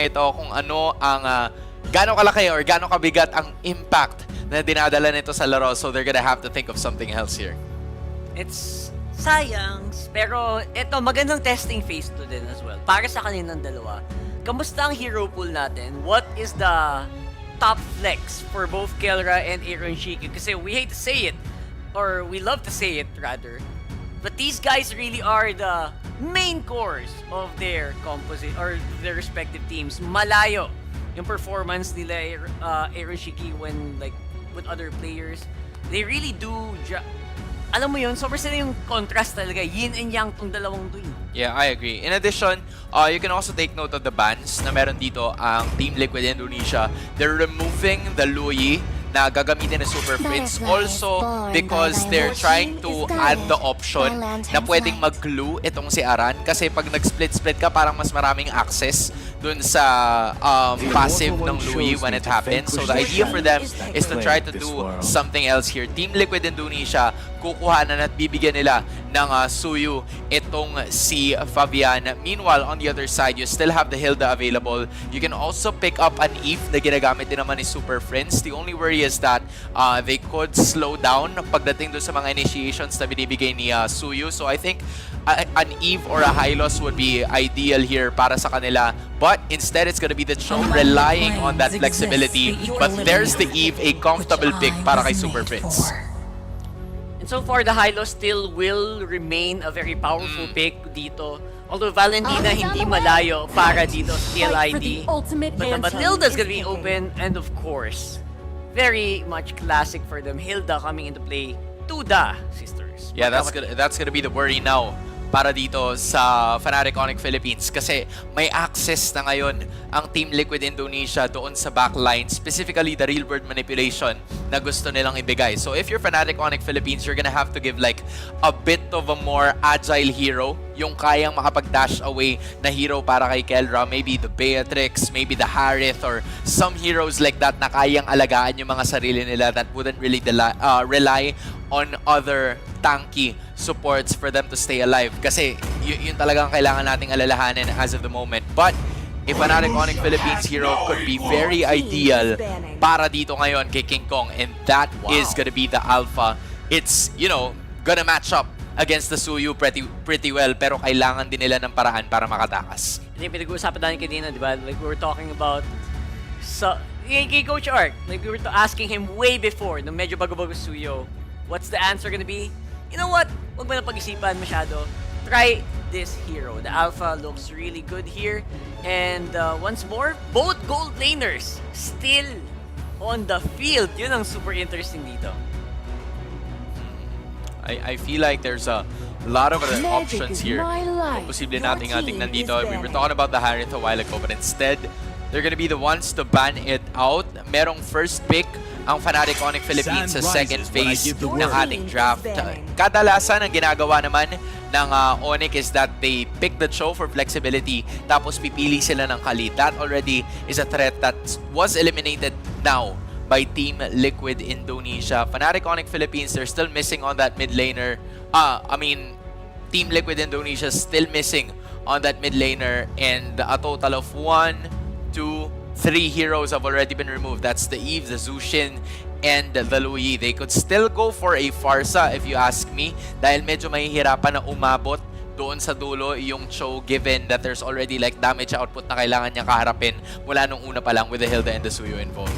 ito kung ano ang gaano kalaki or gaano kabigat ang impact na dinadala nito sa laro. So they're gonna have to think of something else here. It's sayang, pero ito magandang testing phase to din as well. Para sa kaninang dalawa, kamusta ang hero pool natin? What is the top flex for both Kelra and Aaron Shiki? Kasi we hate to say it, or we love to say it rather, but these guys really are the main cores of their composite or their respective teams. Malayo yung performance nila Aaron Shiki when like with other players. They really do alam mo yun, sobrang sila yung contrast talaga. Yin and yang tong dalawang to. Yeah, I agree. In addition, you can also take note of the bans na meron dito ang Team Liquid Indonesia. They're removing the Luyi na gagamitin ng Super Fritz also because they're trying to add the option na pwedeng mag-glue itong si Aran kasi pag nag-split-split ka parang mas maraming access dun sa passive ng Luyi when it happens. So the idea for them is to try to do something else here. Team Liquid Indonesia, kukuhanan at bibigyan nila ng Suyu itong si Fabian. Meanwhile, on the other side, you still have the Hilda available. You can also pick up an Eve na ginagamit din naman ni Super Friends. The only worry is that they could slow down pagdating doon sa mga initiations na binibigay ni Suyu. So I think an Eve or a Hylos would be ideal here para sa kanila. But instead, it's gonna be the Chong relying on that flexibility. But there's the Eve, a comfortable pick para kay Super Friends. And so far, the Hylos still will remain a very powerful pick dito. Although Valentina hindi malayo para dito sa TLID. But the Matilda's gonna be open, and of course, very much classic for them. Hilda coming into play to the sisters. Yeah, that's gonna be the worry now para dito sa Fnatic Onyx Philippines kasi may access na ngayon ang Team Liquid Indonesia doon sa backline, specifically the real world manipulation na gusto nilang ibigay. So if you're Fnatic Onyx Philippines, you're gonna have to give like a bit of a more agile hero, yung kayang makapag-dash away na hero para kay Kelra, maybe the Beatrix, maybe the Harith, or some heroes like that na kayang alagaan yung mga sarili nila that wouldn't really rely on other tanky supports for them to stay alive. Kasi yun talagang kailangan nating alalahanin as of the moment. But a Fnatic Onyx Philippines hero could be very ideal para dito ngayon kay King Kong, and that is gonna be the alpha. It's, you know, gonna match up against the Suyu pretty well, pero kailangan din nila ng paraan para makatakas. Hindi, pinag-uusapan natin kanina, di ba? Like, we were talking about kay Coach Ark. Like, we were asking him way before, nung medyo bago-bago Suyo, what's the answer gonna be? You know what? Huwag mo na pag-isipan masyado. Try this hero. The alpha looks really good here. And once more, both gold laners still on the field. Yun ang super interesting dito. I feel like there's a lot of other options here. Posible nating tingnan dito. We were talking about the Harith a while ago, but instead, they're gonna be the ones to ban it out. Merong first pick ang Fnatic Onyx Philippines sa second phase ng ating draft. Kadalasan ang ginagawa naman ng Onyx is that they pick the Cho for flexibility tapos pipili sila ng Kali. That already is a threat that was eliminated now by Team Liquid Indonesia. Fnatic Onyx Philippines, they're still missing on that mid laner. Team Liquid Indonesia still missing on that mid laner, and a total of 1, 2, 3 heroes have already been removed. That's the Eve, the Zushin, and the Luyi. They could still go for a Farsa if you ask me, dahil medyo mahihirapan na umabot doon sa dulo yung Cho, given that there's already like damage output na kailangan niya kaharapin mula nung una pa lang with the Hilda and the Suyu involved.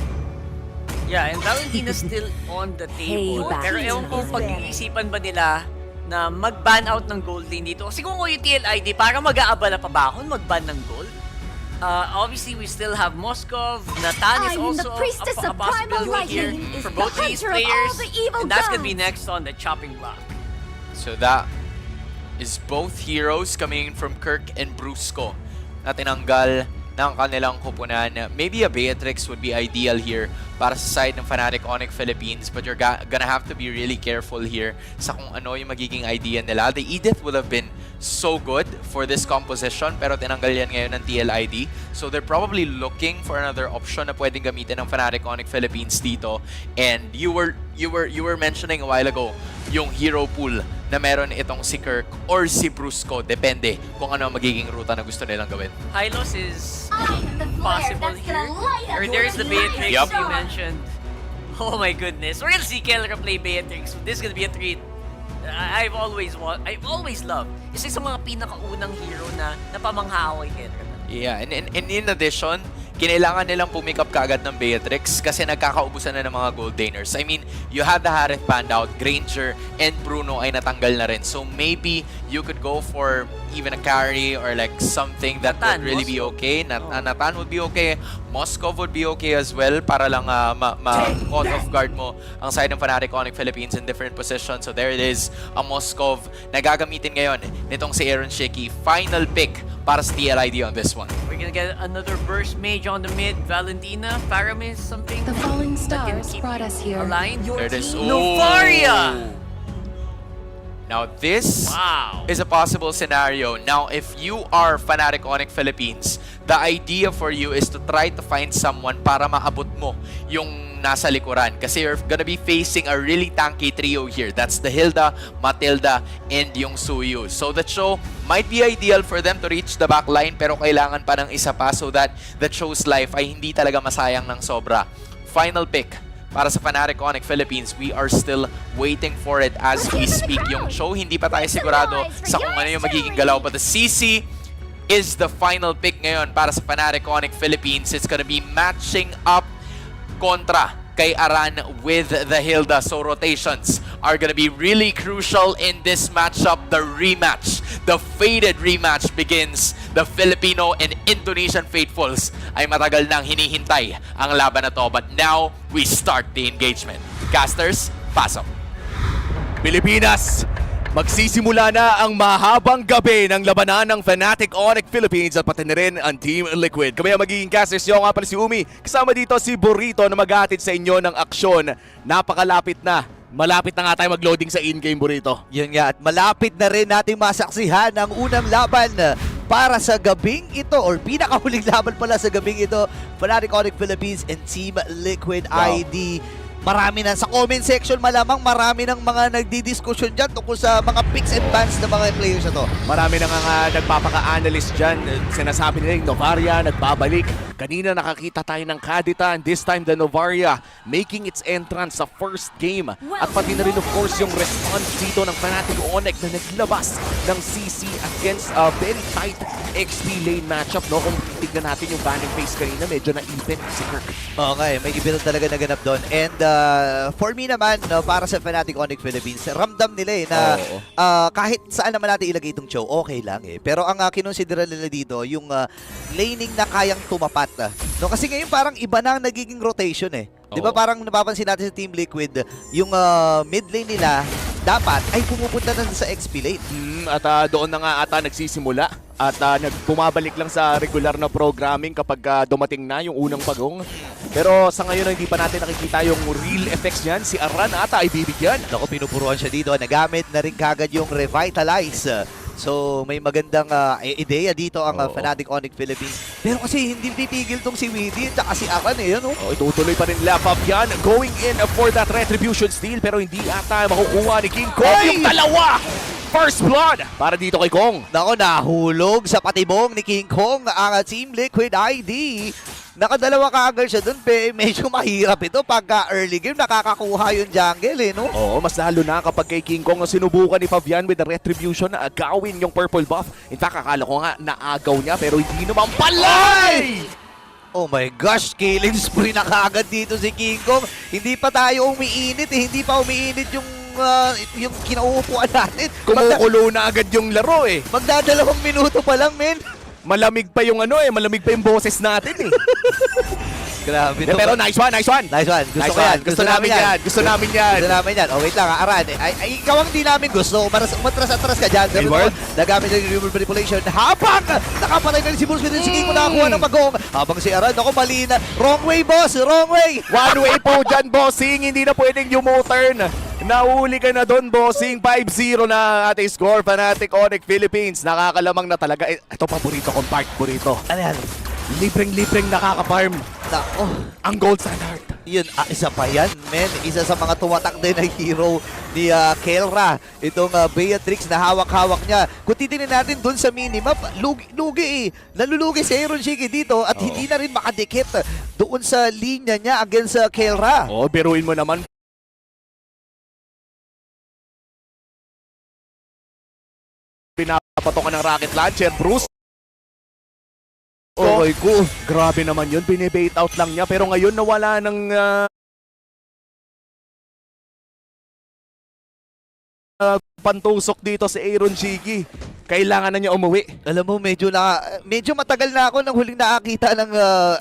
Yeah, and Valentina's still on the table. Pero ewan ko pag-iisipan ba nila na mag-ban out ng gold lane dito. Kasi kung yung TLID, para mag-aabala pa ba ako mag-ban ng gold? Obviously, we still have Moskov. Natan is also a possibility here for both these players. And that's going to be next on the chopping block. So that is both heroes coming in from Kirk and Brusco na tinanggal ng kanilang kupunan. Maybe a Beatrix would be ideal here para sa side ng Fnatic Onyx Philippines, but you're gonna have to be really careful here sa kung ano yung magiging idea nila. The Edith would have been so good for this composition, pero tinanggal yan ngayon ng TLID. So they're probably looking for another option na pwedeng gamitin ng Fnatic Onyx Philippines dito. And you were mentioning a while ago yung hero pool na meron itong si Kirk or si Brusco. Depende kung ano ang magiging ruta na gusto nilang gawin. Hylos is Or there's the Beatrix Yup. you mentioned. Oh my goodness. We're gonna see Kelra play Beatrix. This is gonna be a treat. I've always loved. Isa sa mga pinakaunang hero na napamangha ako kay Kelra. Yeah, and in addition, kinailangan nilang pumikap kaagad ng Beatrix kasi nagkakaubusan na ng mga gold laner. I mean, you had the Harith banned out, Granger and Bruno ay natanggal na rin. So maybe you could go for even a carry or like something that Natan, would really be Moskov. okay. Natan would be okay. Moskov would be okay as well para lang ma-caught off guard mo ang side ng Fnatic Onyx Philippines in different positions. So there it is, a Moskov na gagamitin ngayon nitong si Aaron Shiki. Final pick para sa TLID on this one. We're gonna get another burst mage on the mid. Valentina, Paramis, something The falling that can stars keep brought us here. aligned. There it is. Novaria! Now this Wow. is a possible scenario. Now, if you are Fnatic Onyx Philippines, the idea for you is to try to find someone para maabot mo yung nasa likuran. Kasi you're gonna be facing a really tanky trio here. That's the Hilda, Matilda, and yung Suyu. So the Cho might be ideal for them to reach the back line, pero kailangan pa ng isa pa so that the Cho's life ay hindi talaga masayang ng sobra. Final pick para sa Fnatic Onyx Philippines, we are still waiting for it as we speak. Yung Cho, hindi pa tayo sigurado sa kung ano yung magiging galaw. But the CC is the final pick ngayon para sa Fnatic Onyx Philippines. It's gonna be matching up kontra kay Aran with the Hilda. So rotations are gonna be really crucial in this matchup. The rematch, the faded rematch begins. The Filipino and Indonesian faithfuls ay matagal nang hinihintay ang laban na to. But now, we start the engagement. Casters, pasok. Pilipinas, magsisimula na ang mahabang gabi ng labanan ng Fnatic Onyx Philippines at pati na rin ang Team Liquid. Kami ang magiging casters nyo, nga pala si Umi. Kasama dito si Burrito na maghahatid sa inyo ng aksyon. Napakalapit na. Malapit na nga tayo mag-loading sa in-game, Burrito. Yun nga, at malapit na rin nating masaksihan ang unang laban para sa gabing ito or pinakahuling laban pala sa gabing ito, Fnatic Onyx Philippines and Team Liquid Wow. ID. Marami na sa comment section, malamang marami ng mga nagdidiskusyon dyan tungkol sa mga picks and bans ng mga players na to. Marami na nga nagpapaka-analyst dyan. Sinasabi nila yung Novaria nagbabalik. Kanina nakakita tayo ng Kadita and this time the Novaria making its entrance sa first game. At pati na rin of course yung response dito ng Fnatic Onyx na naglabas ng CC against a very tight XP lane matchup. No? Kung tignan natin yung banning phase kanina, medyo na-even si Kirk. Oo nga may ibinod talaga naganap doon. And for me naman, no, para sa Fnatic Onyx Philippines, ramdam nila na Oo. kahit saan naman natin ilagay itong Cho, okay lang eh. Pero ang kinonsidera nila dito, yung laning na kayang tumapat. No, kasi ngayon parang iba na ang nagiging rotation eh. Di ba Oo. parang napapansin natin sa Team Liquid, yung mid lane nila, dapat ay pumupunta na sa XP lane. At doon na nga ata nagsisimula at bumabalik lang sa regular na programming kapag dumating na yung unang pagong. Pero sa ngayon hindi pa natin nakikita yung real effects niyan. Si Aran ata ay bibigyan. Naku, pinupuruan siya dito. Nagamit na rin kagad yung Revitalize. So, may magandang ideya dito ang Oo. Fnatic Onyx Philippines. Pero kasi hindi titigil tong si Widdy at saka si Aran eh, ano? Oh, itutuloy pa rin nila Fabian going in for that retribution steal pero hindi ata makukuha ni King Kong Ay! yung dalawa. First blood para dito kay Kong. Naku, nahulog sa patibong ni King Kong ang Team Liquid ID. Nakadalawa kaagad siya dun, medyo mahirap ito pagka early game nakakakuha yung jungle eh, no? Oo, mas lalo na kapag kay King Kong ang sinubukan ni Fabian with the retribution na agawin yung purple buff. In fact, akala ko nga naagaw niya pero hindi naman palay! Oh my gosh, killing spree na kaagad dito si King Kong. Hindi pa tayo umiinit eh, hindi pa umiinit yung kinauupuan natin. Kumukulo na agad yung laro eh. Magdadalawang minuto pa lang, men. Malamig pa yung malamig pa yung boses natin eh. Grabe to. Pero nice one, nice one. Nice one. Gusto Nice ko yan. one. Gusto namin yan. Gusto namin yan. Gusto namin yan. Oh, wait lang, Aran. Ay, ikaw ang di namin gusto. Umatras-atras ka dyan. Pero Hayward? nagamit ng human manipulation. Habang nakapatay na rin si Bulls with si King mo nakakuha ng pagong. Habang si Aran, ako mali na. Wrong way, boss. Wrong way. One way po dyan, bossing. Hindi na pwedeng U-turn. Nahuli ka na doon, bossing. 5-0 na ating score. Fnatic Onyx Philippines. Nakakalamang na talaga. Ito paborito kong part, burrito. Ano yan? Libreng-libreng nakaka-farm. Nako. Ang gold standard. Yun, isa pa yan, men. Isa sa mga tumatak din na hero ni Kelra. Itong Beatrix na hawak-hawak niya. Kung titingnan natin dun sa minimap, lugi eh. Nalulugi si Aaron Shiki dito at hindi na rin makadikit doon sa linya niya against sa Kelra. Oh, biruin mo naman. Pinapatok ka ng rocket launcher, Bruce. Oh my God. Grabe naman yun, binibait out lang niya. Pero ngayon nawala ng pantusok dito si Aaron Shiki. Kailangan na niya umuwi. Alam mo, medyo matagal na ako nang huling nakakita ng,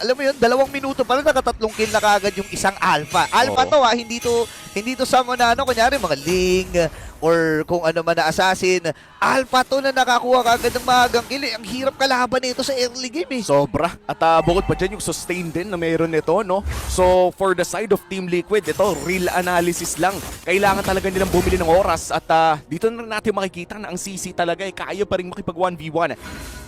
alam mo yun, 2 minuto pa lang nakatatlong kill na kagad yung isang alpha. Alpha Oo. to ha, hindi to summon na ano, kunyari mga Ling or kung ano man na assassin. Alpha to na nakakuha kagad ng mahagang kill. Ang hirap kalaban nito sa early game eh. Sobra. At bukod pa dyan yung sustain din na meron nito, no? So, for the side of Team Liquid, ito, real analysis lang. Kailangan talaga nilang bumili ng oras at dito na natin makikita na ang CC talaga kaya pa rin makipag 1v1.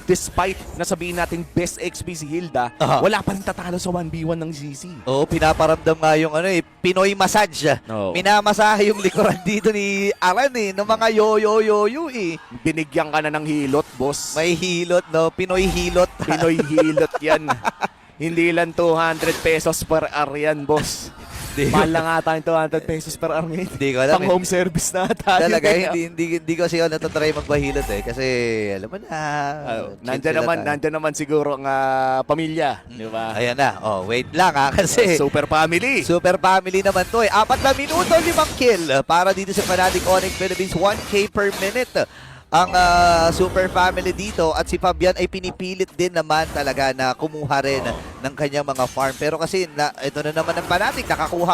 Despite nasabihin natin best XP si Hilda, wala pa rin tatalo sa 1v1 ng CC. Oo, pinaparamdam nga yung Pinoy massage. Oo. Minamasahe yung likuran dito ni Aran ng mga yo-yo-yo-yo eh. Binigyan ka na ng hilot, boss. May hilot, no? Pinoy hilot. Pinoy hilot yan. Hindi lang 200 pesos per hour yan, boss. Mahal lang ata yung 200 pesos per hour ngayon. Hindi ko alam. Pang home service na ata. Talaga, hindi ko kasi ako natatry magbahilot eh. Kasi, alam mo na. Nandyan naman siguro ang pamilya. Di ba? Ayan na. Oh, wait lang ha. Kasi, Super family. super family naman to eh. 4 na minuto, 5 kill. Para dito sa Fnatic Onyx Philippines, 1K per minute ang super family dito. At si Fabian ay pinipilit din naman talaga na kumuha rin ng kanyang mga farm. Pero kasi, ito na naman ang Fnatic.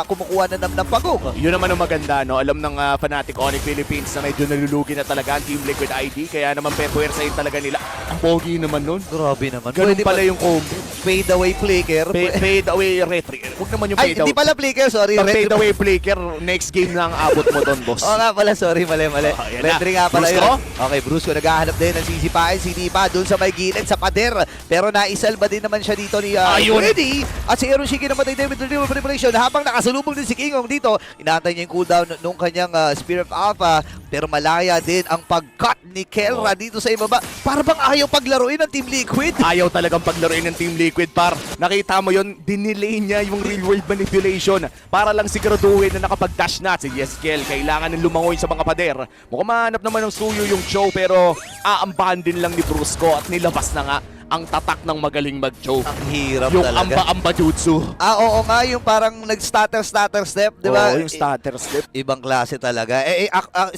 Kumukuha na naman ng pagong. Yun naman ang maganda, no? Alam ng Fnatic Onyx Philippines na medyo nalulugi na talaga ang Team Liquid ID. Kaya naman pepuwersahin talaga nila. Ang pogi naman nun. Grabe naman. Ganun Pwede pala ba- yung combo. Fade away flicker. Fade away retry. Huwag naman yung Ay, fade hindi away. pala flicker. Sorry. Pag fade away flicker, next game na ang abot mo doon, boss. Oo nga pala, sorry, mali. Oh, yan na. Retry nga pala Brusco? yun. Okay, Brusco, naghahanap din ng sisipain. Sinipa doon sa may gilid, sa pader. Pero naisalba din naman siya dito ni Ayun. Freddy. At si Aaron Shiki namatay din with the preparation. Habang nakasalubong din si Kingong dito, inaantay niya yung cooldown nung kanyang Spear of Alpha. Pero malaya din ang pag-cut ni Kelra dito sa ibaba. Para bang ayaw paglaruin ng Team Liquid? Ayaw talagang paglaruin ng Team Liquid, par. Nakita mo yon, dinelay niya yung real world manipulation para lang siguraduhin na nakapag-dash na si Yeskel. Kailangan ng lumangoy sa mga pader. Mukhang mahanap naman ng suyo yung Joe, pero aambahan din lang ni Brusco at nilabas na nga ang tatak ng magaling mag-Joe. Ang hirap Yung talaga. amba-amba jutsu. Oo nga, yung parang nag-stutter step, di ba? Oo, yung starter step. Ibang klase talaga.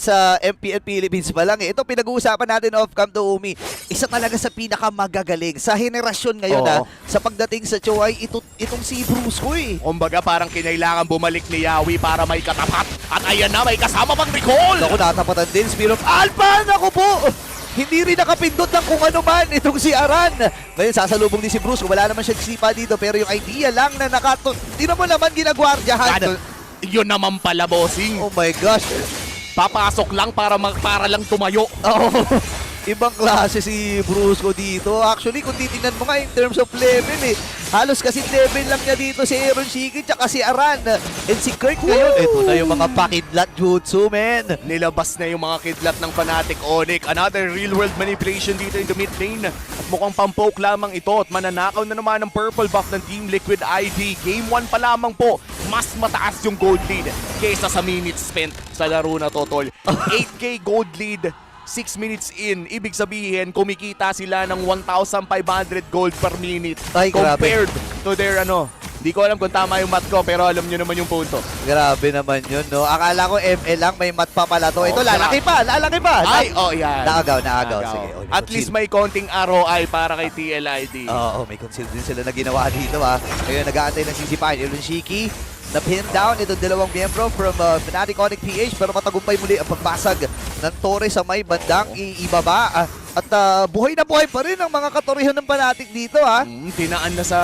Sa MPL Philippines pa lang Ito pinag-uusapan natin off-cam to Umi. Isa talaga sa pinakamagagaling sa henerasyon ngayon Oo. sa pagdating sa Chou ay itong si Brusco eh. Kumbaga parang kinailangan bumalik ni Yawi para may katapat. At ayan na, may kasama pang recall! Naku, natapatan din. Spear of Alpha! Naku po! Hindi rin nakapindot ng kung ano man itong si Aran. Ngayon, sasalubong din si Brusco. Wala naman siya sipa dito. Pero yung idea lang na di naman naman ginagwardyahan. Yun naman pala, bossing. Oh my gosh. Papasok lang para lang tumayo. Oo. Ibang klase si Brusco dito. Actually, kung titingnan mo nga in terms of level halos kasi level lang niya dito si Aaron Shiki tsaka si Aran. And si Kirk ngayon, ito na yung mga pakidlat jutsu, men. Nilabas na yung mga kidlat ng Fnatic Onyx. Another real-world manipulation dito in the mid lane. At mukhang pampoke lamang ito at mananakaw na naman ng purple buff ng Team Liquid ID. Game 1 pa lamang po, mas mataas yung gold lead kaysa sa minutes spent sa laro na to, tol. 8K gold lead, 6 minutes in. Ibig sabihin, kumikita sila ng 1,500 gold per minute. Ay, grabe. Compared to their Di ko alam kung tama yung math ko, pero alam nyo naman yung punto. Grabe naman yun, no? Akala ko ML lang, may mat pa pala to. Ito, lalaki pa. Ay, yan. Naagaw. Sige. Oh, At least may konting ROI para kay TLID. Oo, may conceal din sila na ginawa dito, ha. Ngayon, nag-aantay ng sisipain. Aaron Shiki, na-pin down itong dalawang miyembro from Fnatic Onyx PH, pero matagumpay muli ang pagbasag ng Torre sa may bandang ibaba. At buhay na buhay pa rin ang mga katorihan ng Fnatic dito, ha. Tinaan na sa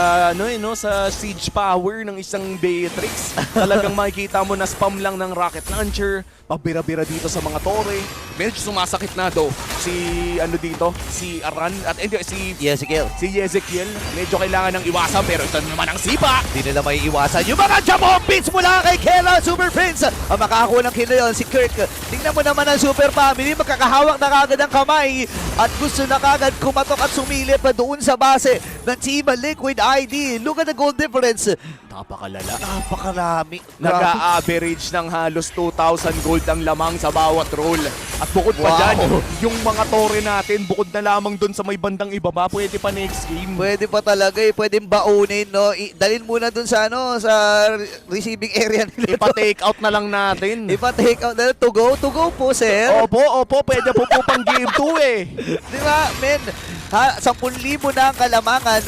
sa siege power ng isang Beatrix. Talagang makikita mo na spam lang ng rocket launcher, pabira-bira dito sa mga Torre. medyo sumasakit na do si ano dito, si Aran at si Ezekiel. Ezekiel. Medyo kailangan ng iwasan pero ito naman ang sipa. Di nila may iwasan yung mga jump beats mula kay Kela Super Prince. Ang makakuha ng kill na yun, si Kirk. Tingnan mo naman ang Super Family, magkakahawak na kagad ang kamay at gusto na kagad kumatok at sumilip pa doon sa base ng Team Liquid ID. Look at the goal difference. Napakalala. Napakarami. Nag-a-average ng halos 2,000 gold ang lamang sa bawat roll. At bukod pa Wow. dyan, yung mga tore natin, bukod na lamang dun sa may bandang ibaba, pwede pa next game. Pwede pa talaga eh, pwedeng baunin, no? Dalhin muna dun sa ano, sa receiving area nila. Ipa-take out na lang natin. Ipa-take out na to go po, sir. Opo, pwede po pang game 2 eh. Di ba, men? 10,000 na ang kalamangan.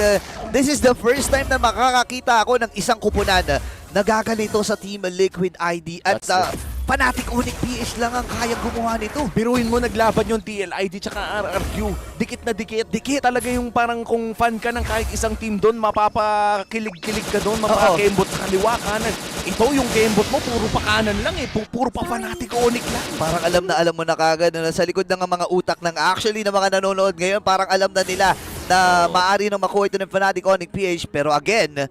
This is the first time na makakakita ako ng isang kupunan na gaganito sa Team Liquid ID. At That's Fnatic Onyx PH lang ang kayang gumawa nito. Biruin mo, naglaban yung TLID tsaka RRQ. Dikit na dikit. Dikit talaga yung parang kung fan ka ng kahit isang team doon, mapapakilig-kilig ka doon, mapakembot sa kaliwa, kanan. Ito yung kembot mo, puro pa kanan lang eh. Puro pa Fnatic Onyx lang. Parang alam mo na kagad na sa likod ng mga utak ng actually ng mga nanonood ngayon, parang alam na nila na maaari nang makuha ito ng Fnatic Onyx PH. Pero again,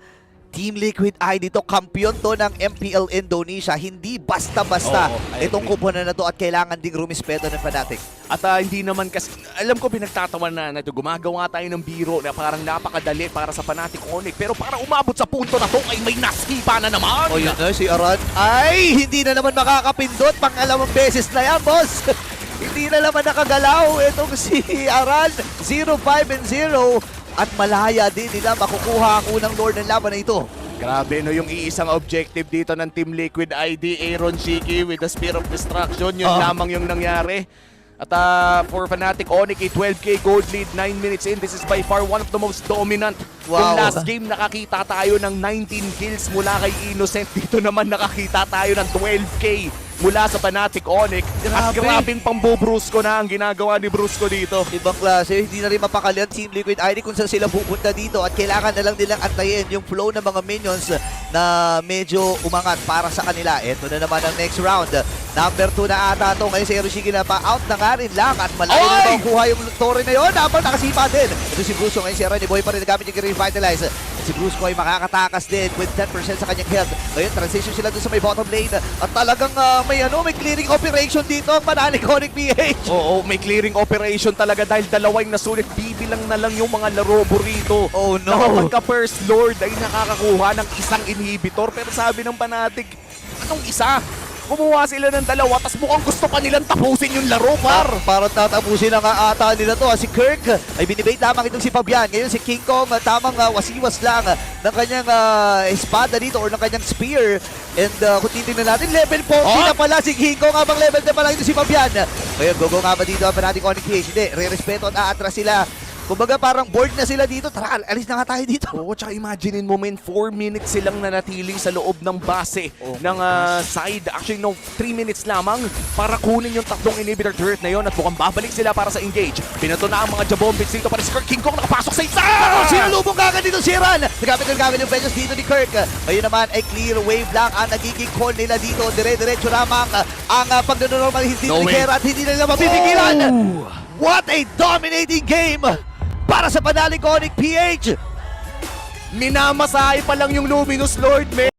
Team Liquid ID to, kampiyon to ng MPL Indonesia. Hindi basta-basta Oo, I itong agree. kupunan na to at kailangan ding rumispeto ng Fnatic. At hindi naman kasi, alam ko pinagtatawan na ito, gumagawa tayo ng biro na parang napakadali para sa Fnatic Onyx. Pero para umabot sa punto na to ay may naskipa na naman. O yun na, si Aran ay hindi na naman makakapindot. Pang-alamang beses na yan, boss. Hindi na naman nakagalaw itong si Aran. 0-5-0. At malaya din nila makukuha ang unang Lord ng laban na ito. Grabe no, yung iisang objective dito ng Team Liquid ID, Aaron Shiki with the Spear of Destruction, yun lamang yung nangyari. At for Fnatic Onyx, a 12k gold lead, 9 minutes in. This is by far one of the most dominant. Wow. Kung last game nakakita tayo ng 19 kills mula kay Innocent, dito naman nakakita tayo ng 12k mula sa Fnatic Onyx. At Grabe. grabing pambubrusco na ang ginagawa ni Brusco dito. Ibang klase, hindi na rin mapakali ang Team Liquid ID kung saan sila pupunta dito at kailangan na lang nilang antayin yung flow ng mga minions na medyo umangat para sa kanila. Ito na naman ang next round. Number 2 na ata ito. Ngayon si Eroshiki na pa-out na nga rin lang at malayo na Oy! makukuha yung Torre na yun. Dapat nakasipa din. Ito si Brusco. Ngayon si Aaron, ni Boy pa rin nagamit yung revitalize. At si Brusco ay makakatakas din with 10% sa kanyang health. Ngayon transition sila dun sa may bottom lane at talagang may clearing operation dito ang Fnatic Onyx PH. Oo, may clearing operation talaga dahil dalawang nasulit. Bibilang na lang yung mga larobo rito. Oh no. Na kapag First Lord ay nakakakuha ng isang inhibitor. Pero sabi ng Fnatic, anong isa? Kumuha sila ng dalawa, tas mukhang gusto pa nilang tapusin yung laro, par. Parang tatapusin na nga ata nila to. Si Kirk ay binibait lamang itong si Fabian. Ngayon si King Kong tamang wasiwas lang ng kanyang espada dito or ng kanyang spear. And kung titignan natin, level 40 na pala si King Kong habang level na pala ito si Fabian. Ngayon, go nga ba dito ang Fnatic Onyx PH? Hindi, re-respeto at aatras sila. Kumbaga parang bored na sila dito. Tara, alis na nga tayo dito. Oo, tsaka imaginein mo, men, 4 minutes silang nanatili sa loob ng base ng side. Actually, no, 3 minutes lamang para kunin yung tatlong inhibitor turret na yon at mukhang babalik sila para sa engage. Pinato na ang mga jabombits dito para si Kirk. King Kong nakapasok sa isa! Sinalubong kagad dito si Ran. Nagamit yung Vengeance dito ni Kirk. Ngayon naman ay clear wave lang ang nagiging call nila dito. Dire-diretso lamang ang pagnonormal hindi No ni way. Kera at hindi nila mapipigilan. What a dominating game para sa Fnatic Onyx PH. Minamasahe pa lang yung Luminous Lord, men.